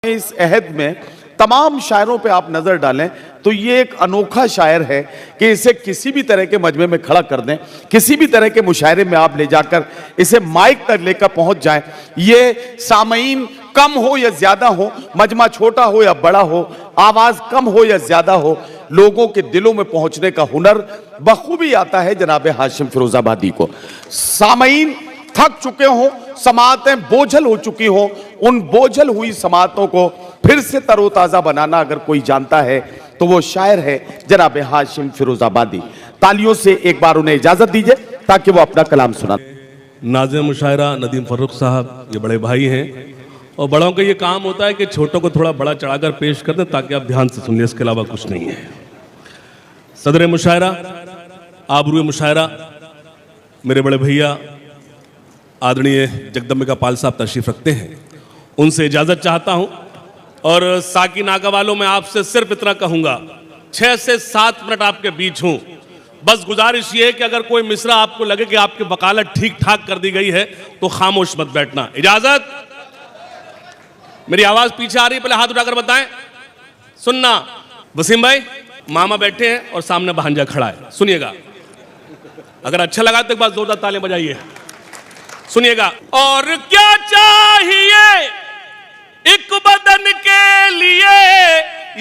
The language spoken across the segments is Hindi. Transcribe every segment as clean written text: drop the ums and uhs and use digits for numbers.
इस अहद में तमाम शायरों पे आप नजर डालें तो ये एक अनोखा शायर है कि इसे किसी भी तरह के मजमे में खड़ा कर दें, किसी भी तरह के मुशायरे में आप ले जाकर इसे माइक तक लेकर पहुंच जाएं। ये सामईन कम हो या ज्यादा हो, मजमा छोटा हो या बड़ा हो, आवाज कम हो या ज्यादा हो, लोगों के दिलों में पहुंचने का हुनर बखूबी आता है जनाब हाशिम फिरोजाबादी को। सामईन थक चुके हों, समातें बोझल हो चुकी हों, उन बोझल हुई समातों को फिर से तरोताजा बनाना अगर कोई जानता है तो वो शायर है जनाब हाशिम फिरोजाबादी। तालियों से एक बार उन्हें इजाजत दीजिए ताकि वो अपना कलाम सुना। नाज़िम मुशायरा नदीम फर्रुख साहब ये बड़े भाई हैं और बड़ों का ये काम होता है कि छोटों को थोड़ा बड़ा चढ़ाकर पेश कर दें ताकि आप ध्यान से सुन लें, इसके अलावा कुछ नहीं है। सदर मुशायरा आबरू मुशायरा मेरे बड़े भैया आदरणीय जगदम्बिका पाल साहब तशरीफ रखते हैं, उनसे इजाज़त चाहता हूं। और साकी नाका वालों में आपसे सिर्फ इतना कहूंगा, 6 से 7 मिनट आपके बीच हूं। बस गुजारिश ये है कि अगर कोई मिसरा आपको लगे कि आपकी वकालत ठीक ठाक कर दी गई है तो खामोश मत बैठना। इजाजत? मेरी आवाज पीछे आ रही है? पहले हाथ उठाकर बताएं। सुनना। वसीम भाई, मामा बैठे हैं और सामने भांजा खड़ा है, सुनिएगा। अगर अच्छा लगा तो एक बार जोरदार तालियां बजाइए, सुनिएगा। और क्या चाहिए एक बदन के लिए,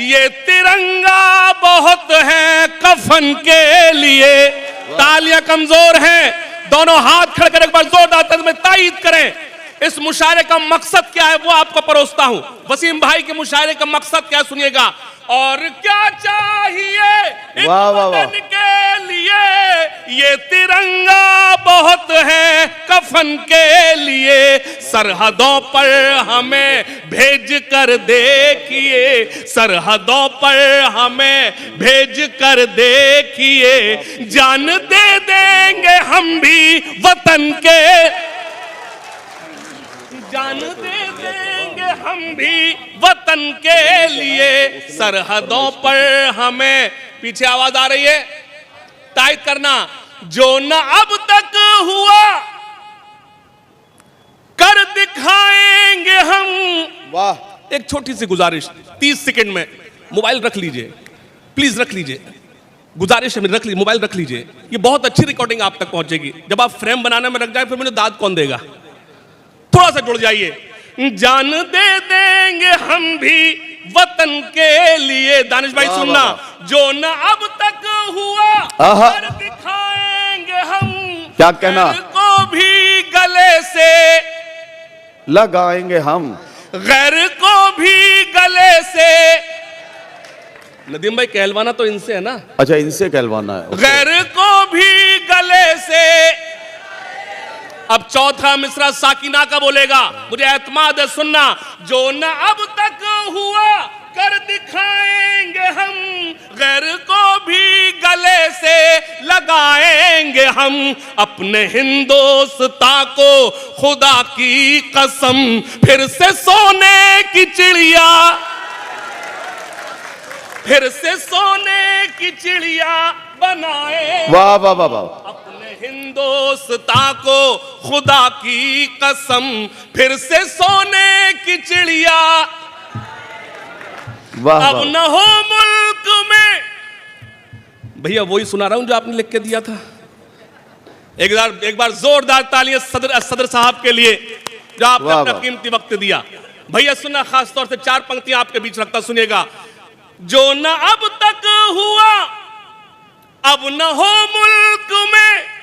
ये तिरंगा बहुत है कफन के लिए। तालियां कमजोर हैं, दोनों हाथ खड़े कर एक बार जोरदार में तायीद करें। इस मुशायरे का मकसद क्या है वो आपको परोसता हूं। वसीम भाई के मुशायरे का मकसद क्या, सुनिएगा। और क्या चाहिए एक बदन के लिए, ये तिरंगा बहुत है कफन के लिए। सरहदों पर हमें भेज कर देखिए, सरहदों पर हमें भेज कर देखिए। जान दे देंगे हम भी वतन के, जान दे देंगे हम भी वतन के लिए। सरहदों पर हमें, पीछे आवाज आ रही है, तायद करना। जो न अब तक हुआ कर दिखाएंगे हम। वाह। एक छोटी सी गुजारिश, 30 सेकंड में मोबाइल रख लीजिए, प्लीज रख लीजिए, गुजारिश है मेरी, रख लीजिए, मोबाइल रख लीजिए। ये बहुत अच्छी रिकॉर्डिंग आप तक पहुंचेगी। जब आप फ्रेम बनाने में रख जाए फिर मुझे दाद कौन देगा? थोड़ा सा जुड़ जाइए। जान दे देंगे हम भी वतन के लिए। दानिश भाई सुनना। जो न अब तक हुआ कर दिखाएंगे हम। क्या कहना? को भी गले से लगाएंगे हम, गैर को भी गले से। नदीम भाई कहलवाना तो इनसे है ना? अच्छा, इनसे कहलवाना है। गैर को भी गले से। अब चौथा मिसरा साकिना का बोलेगा, मुझे एतमाद है, सुनना। जो न अब तक हुआ कर दिखाएंगे हम, गैर को भी गले से लगाएंगे हम। अपने हिंदोस्तां को खुदा की कसम फिर से सोने की चिड़िया, फिर से सोने की चिड़िया बनाए। वाह वाह वाह वाह। हिंदोस्तां को खुदा की कसम फिर से सोने की चिड़िया। अब न हो मुल्क में। भैया वही सुना रहा हूं जो आपने लिख के दिया था। एक बार जोरदार तालियां सदर साहब के लिए जो आपने अपना कीमती वक्त दिया। भैया सुनना, खास तौर से 4 पंक्तियां आपके बीच रखता, सुनिएगा। जो न अब तक हुआ, अब न हो मुल्क में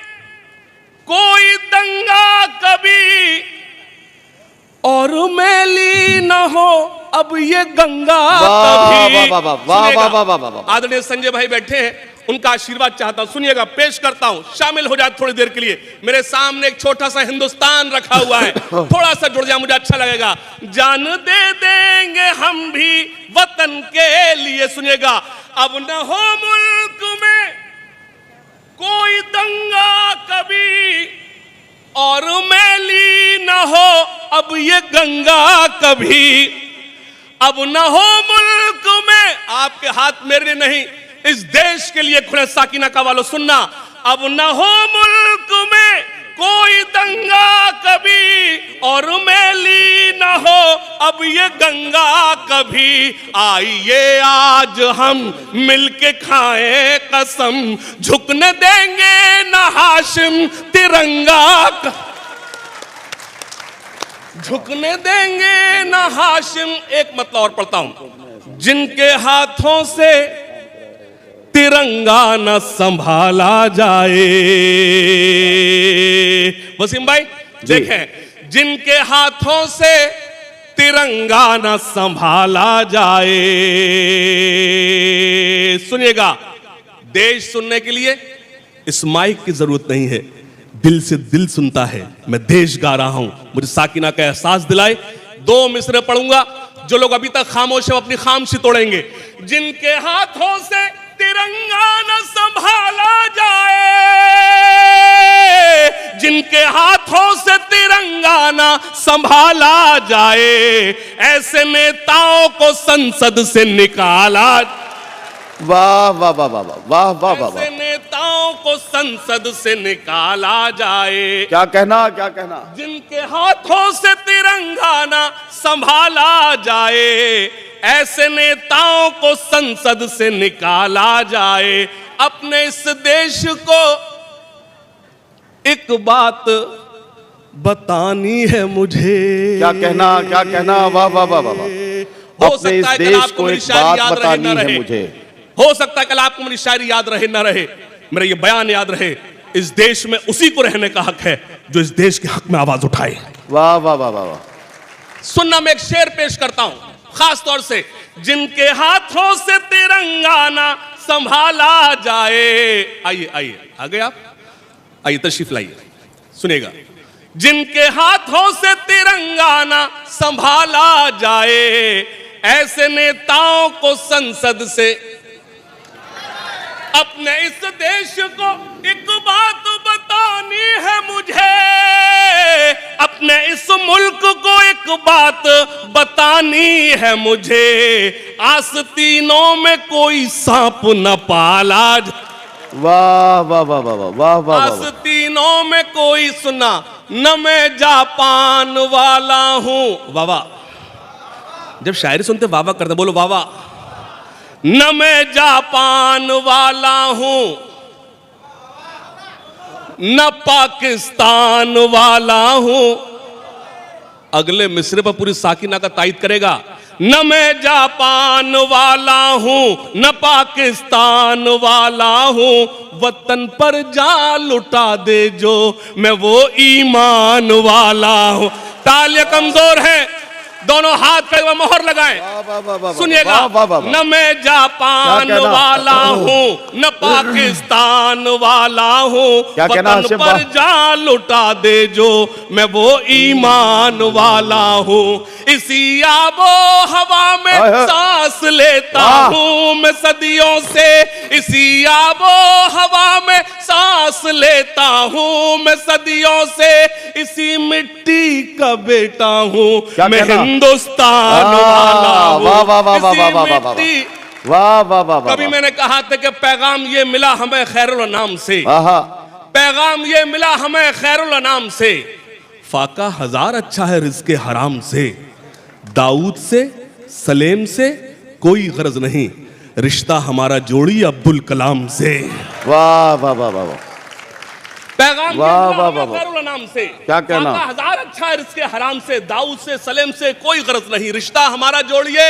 कोई दंगा कभी, और मैली न हो अब ये गंगा कभी। आदरणीय संजय भाई बैठे हैं, उनका आशीर्वाद चाहता हूं, सुनिएगा। पेश करता हूं, शामिल हो जाए थोड़ी देर के लिए। मेरे सामने एक छोटा सा हिंदुस्तान रखा हुआ है, थोड़ा सा जुड़ जाए, मुझे अच्छा लगेगा। जान दे देंगे हम भी वतन के लिए, सुनिएगा। अब न हो मुल्क में कोई दंगा कभी, और मैली न हो अब ये गंगा कभी। अब न हो मुल्क में, आपके हाथ मेरे लिए नहीं, इस देश के लिए खुले। साकिना का वालों सुनना। अब न हो मुल्क में कोई दंगा कभी, और मैली न हो अब ये गंगा कभी, आइए आज हम मिलके खाएं कसम, झुकने देंगे न हाशिम तिरंगा झुकने देंगे न हाशिम। एक मतलब और पढ़ता हूं, जिनके हाथों से तिरंगा न संभाला जाए। वसीम भाई देखें, जिनके हाथों से तिरंगा न संभाला जाए। सुनिएगा, देश सुनने के लिए इस माइक की जरूरत नहीं है, दिल से दिल सुनता है। मैं देश गा रहा हूं, मुझे साकिना का एहसास दिलाए। 2 मिसरे पढ़ूंगा, जो लोग अभी तक खामोश है अपनी खामोशी तोड़ेंगे। जिनके हाथों से तिरंगा न संभाला जाए, जिनके हाथों से तिरंगा न संभाला जाए, ऐसे नेताओं को संसद से निकाला। वाह वाह वाह वाह वाह वाह वाह वाह। ऐसे नेताओं को संसद से निकाला जाए। क्या कहना, क्या कहना। जिनके हाथों से तिरंगा न संभाला जाए, ऐसे नेताओं को संसद से निकाला जाए। अपने इस देश को एक बात बतानी है मुझे। क्या कहना, क्या कहना। वाह वाह वाह वाह। अपने इस देश को एक बात बतानी है मुझे। हो सकता है कल आपको मेरी शायरी याद रहे ना रहे, मेरा ये बयान याद रहे। इस देश में उसी को रहने का हक है जो इस देश के हक में आवाज उठाए। वाह वाह वाह वाह। सुनना, मैं एक शेर पेश करता हूं खास तौर से, जिनके हाथों से तिरंगा ना संभाला जाए। आइए आइए, आ गए आप, आइए तशरीफ लाइए, सुनिएगा। जिनके हाथों से तिरंगा ना संभाला जाए, ऐसे नेताओं को संसद से, अपने इस देश को एक बात बतानी है मुझे, अपने इस मुल्क को एक बात बतानी है मुझे। आस्तीनों में कोई सांप न पाला। वाह वाह वाह वाह वाह वाह। आस्तीनों में कोई, सुना, न मैं जापान वाला हूं। वाह वाह। जब शायरी सुनते वाह वाह करते, बोलो वाह वाह। न मैं जापान वाला हूं, न पाकिस्तान वाला हूं। अगले मिसरे पर पूरी साकिना का तायद करेगा। न मैं जापान वाला हूं, न पाकिस्तान वाला हूं। वतन पर जा लुटा दे जो, मैं वो ईमान वाला हूं। तालियां कमजोर हैं, दोनों हाथ पे मोहर लगाएं। सुनिएगा, न मैं जापान वाला हूं, न पाकिस्तान वाला हूं। वतन पर जा लुटा दे जो, मैं वो ईमान वाला हूं। इसी आबो हवा में सांस लेता हूं मैं सदियों से। इसी आबो हवा में सांस लेता हूं मैं सदियों से। इसी मिट्टी का बेटा हूं मैं, हिंदुस्तान वाला हूं। वाह वाह वाह वाह वाह वाह वाह वाह वाह। कभी मैंने कहा था कि पैगाम ये मिला हमें खैरुल अनाम से, पैगाम ये मिला हमें खैरुल अनाम से। फाका हजार अच्छा है रिज़्क़े हराम से। दाऊद से सलेम से कोई गरज नहीं, रिश्ता हमारा जोड़ी अब्दुल कलाम से। वाह वाह वाह वाह। पैगाम वाह वाह वाह खैरुल अनाम से। क्या कहना। हजार अच्छा है रिज़्क़े हराम से। दाऊद से सलेम से कोई गरज नहीं, रिश्ता हमारा जोड़िए।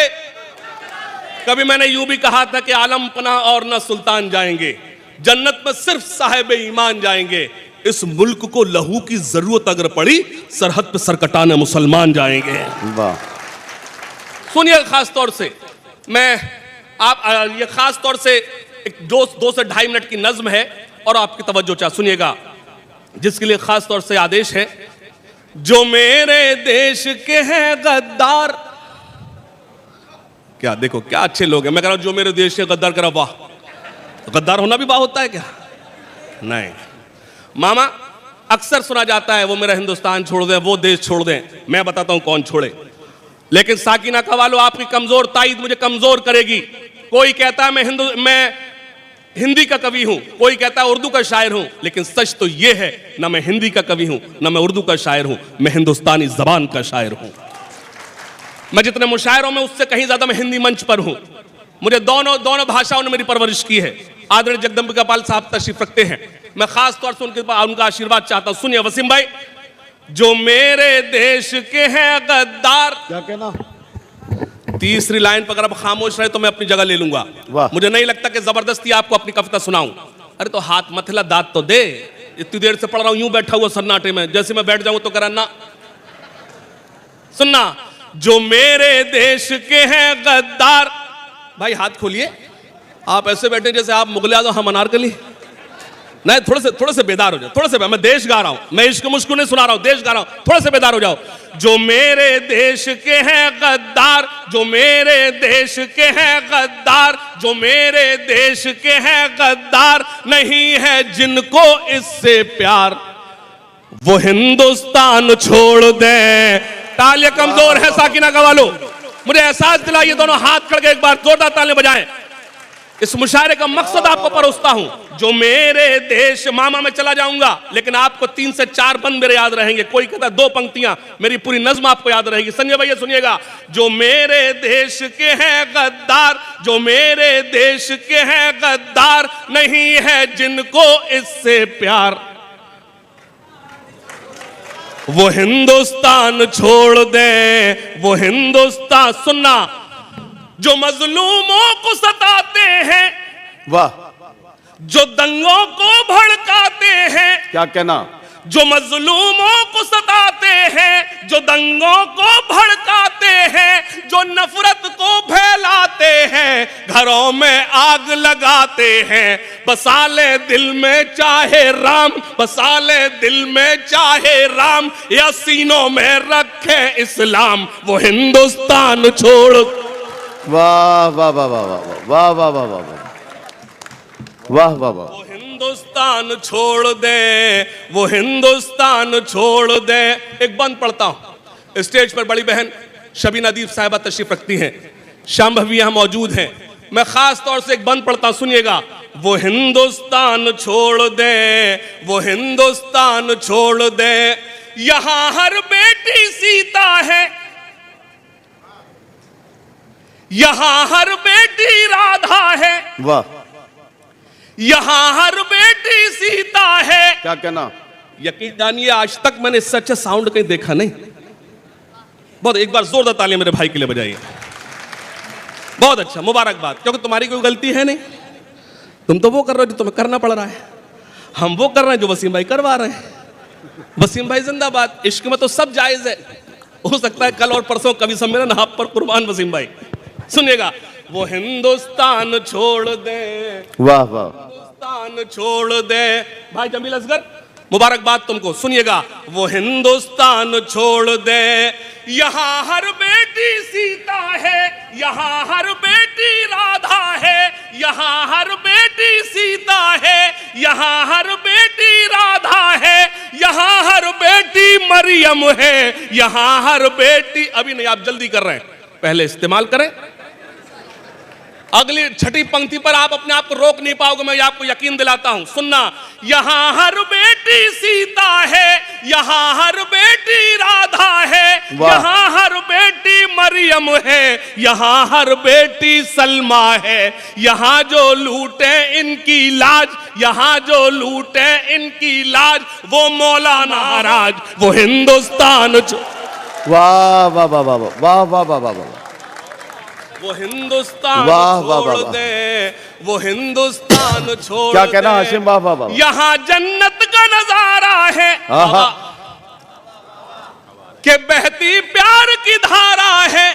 कभी मैंने यूं भी कहा था कि आलम पना और न सुल्तान जाएंगे, जन्नत में सिर्फ साहिब ईमान जाएंगे। इस मुल्क को लहू की जरूरत अगर पड़ी, सरहद पे सर कटाने मुसलमान जाएंगे। वाह। सुनिए, खास तौर से मैं ये खास तौर से एक 2 से 2.5 मिनट की नज्म है और आपकी तवज्जो चाह सुनिएगा, जिसके लिए खास तौर से आदेश है। जो मेरे देश के हैं गद्दार, क्या देखो क्या अच्छे लोग हैं। मैं कह रहा हूं जो मेरे देश के गद्दार, करा वाह। गद्दार होना भी वाह होता है क्या? नहीं मामा, अक्सर सुना जाता है वो मेरा हिंदुस्तान छोड़ दें, वो देश छोड़ दें। मैं बताता हूं कौन छोड़े। लेकिन साकिना कवालो, आपकी कमजोर ताईद मुझे कमजोर करेगी। कोई कहता है मैं हिंदी का कवि हूं, कोई कहता है उर्दू का शायर हूं, लेकिन सच तो यह है, ना मैं हिंदी का कवि हूं, ना मैं उर्दू का शायर हूं, मैं हिंदुस्तानी जबान का शायर हूं। मैं जितने मुशायरों में उससे कहीं ज्यादा मैं हिंदी मंच पर हूं। मुझे दोनों भाषाओं ने मेरी परवरिश की है। आदरणीय जगदम्बिका पाल साहब तशरीफ रखते हैं, मैं खास तौर से उनका आशीर्वाद चाहता हूं। सुनिए वसीम भाई, जो मेरे देश के हैं गद्दार, क्या कहना? तीसरी लाइन पर अगर आप खामोश रहे तो मैं अपनी जगह ले लूंगा। मुझे नहीं लगता कि जबरदस्ती आपको अपनी कविता सुनाऊं। अरे तो हाथ मथला दांत तो दे, इतनी देर से पढ़ रहा हूं यूं बैठा हुआ सन्नाटे में, जैसे मैं बैठ जाऊं तो करना। सुनना, जो मेरे देश के हैं गद्दार, भाई हाथ खोलिए। आप ऐसे बैठे जैसे आप मुगल आजम, हम अनारकली। नहीं, थोड़े से बेदार हो जाओ, थोड़े से। मैं देश गा रहा हूं, मैं इश्क मुश्क नहीं सुना रहा हूं, देश गा रहा हूं, थोड़े से बेदार हो जाओ। जो मेरे देश के हैं गद्दार, जो मेरे देश के हैं गद्दार, जो मेरे देश के हैं गद्दार, नहीं है जिनको इससे प्यार, वो हिंदुस्तान छोड़ दें। तालियां कमजोर है साकिना गवालो, मुझे एहसास दिलाइए। दोनों हाथ खड़े एक बार जोरदार तालियां बजाएं। इस मुशायरे का मकसद आपको परोसता हूं। जो मेरे देश, मामा मैं चला जाऊंगा लेकिन आपको 3 से 4 बंद मेरे याद रहेंगे। कोई कहता 2 पंक्तियां, मेरी पूरी नज्म आपको याद रहेगी। संजय भैया सुनिएगा, जो मेरे देश के हैं गद्दार, जो मेरे देश के हैं गद्दार, नहीं है जिनको इससे प्यार, वो हिंदुस्तान छोड़ दें, वो हिंदुस्तान। सुनना, जो मजलूमों को सताते हैं, वाह, जो दंगों को भड़काते हैं, क्या कहना? जो मजलूमों को सताते हैं, जो दंगों को भड़काते हैं, जो नफरत को फैलाते हैं, घरों में आग लगाते हैं, बसा ले दिल में चाहे राम, बसा ले दिल में चाहे राम, या सीनों में रखे इस्लाम, वो हिंदुस्तान छोड़। वाह वाह वाह वाह वाह वाह वाह वाह वाह वाह वाह वाह। वो हिंदुस्तान छोड़ दे, वो हिंदुस्तान छोड़ दे। एक बंद पढ़ता हूं। स्टेज पर बड़ी बहन शबीना दीप साहिबा तशरीफ रखती हैं, शाम भवी यहां मौजूद हैं। मैं खास तौर से एक बंद पढ़ता हूं, सुनिएगा। वो हिंदुस्तान छोड़ दे, वो हिंदुस्तान छोड़ दे, यहां हर बेटी सीता है, यहां हर बेटी राधा है, वाह, यहां हर बेटी सीता है। क्या कहना? यकीन जानिए, आज तक मैंने सच साउंड कहीं देखा नहीं। बहुत, एक बार जोरदार तालियां मेरे भाई के लिए बजाइए। बहुत अच्छा, मुबारकबाद, क्योंकि तुम्हारी कोई गलती है नहीं। तुम तो वो कर रहे हो जो तुम्हें करना पड़ रहा है, हम वो कर रहे हैं जो वसीम भाई करवा रहे हैं। वसीम भाई जिंदाबाद। इश्क में तो सब जायज है, हो सकता है कल और परसों कवि सम्मेलन आप पर कुर्बान वसीम भाई। सुनिएगा, वो हिंदुस्तान छोड़ दे, वाह वाह, हिंदुस्तान छोड़ दे। भाई जमील असगर, मुबारकबाद तुमको। सुनिएगा, वो हिंदुस्तान छोड़ दे, यहां हर बेटी सीता है, यहां हर बेटी राधा है, यहां हर बेटी सीता है, यहां हर बेटी राधा है, यहां हर बेटी मरियम है, यहां हर बेटी। अभी नहीं, आप जल्दी कर रहे हैं, पहले इस्तेमाल करें। अगली छठी पंक्ति पर आप अपने आप को रोक नहीं पाओगे, मैं आपको यकीन दिलाता हूं। सुनना, यहां हर बेटी सीता है, यहां हर बेटी राधा है, यहां हर बेटी मरियम है, यहां हर बेटी सलमा है, यहां जो लूटे इनकी लाज, यहां जो लूटे इनकी लाज, वो मौलाना राज, वो हिंदुस्तान। वाह वाह वाह वाह वाह वाह वाह वाह वाह, वो हिंदुस्तान वाह छोड़ दे, वो हिंदुस्तान छोड़। क्या कहना हाशिम? वाह वाह वाह। यहाँ जन्नत का नजारा है, के बहती प्यार की धारा है,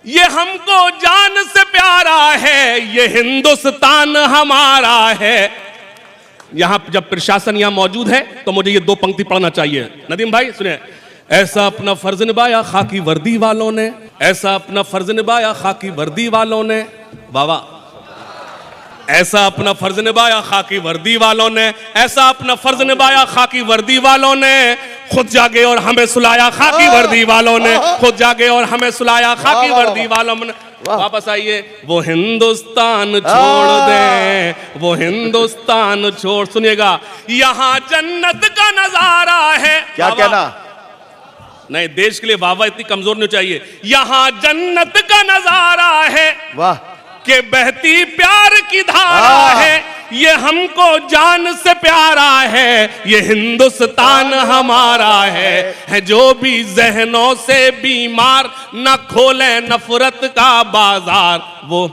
ये हमको जान से प्यारा है, ये हिंदुस्तान हमारा है। यहां जब प्रशासन यहां मौजूद है तो मुझे ये 2 पंक्ति पढ़ना चाहिए। नदीम भाई सुनिए, ऐसा अपना फर्ज निभाया खाकी वर्दी वालों ने, ऐसा अपना फर्ज निभाया खाकी वर्दी वालों ने, बाबा, ऐसा अपना फर्ज निभाया खाकी वर्दी वालों ने, ऐसा अपना फर्ज निभाया खाकी वर्दी वालों ने, खुद जागे और हमें सुलाया खाकी वर्दी वालों ने, खुद जागे और हमें सुलाया खाकी वर्दी वालों ने। वापस आइए, वो हिंदुस्तान छोड़ दे, वो हिंदुस्तान छोड़। सुनिएगा, यहाँ जन्नत का नजारा है। क्या कहना? नहीं, देश के लिए वाहवाही इतनी कमजोर नहीं चाहिए। यहाँ जन्नत का नजारा है वाह, कि बहती प्यार की धारा है, ये हमको जान से प्यारा है, ये हिंदुस्तान हमारा है जो भी जहनों से बीमार, न खोले नफरत का बाजार वो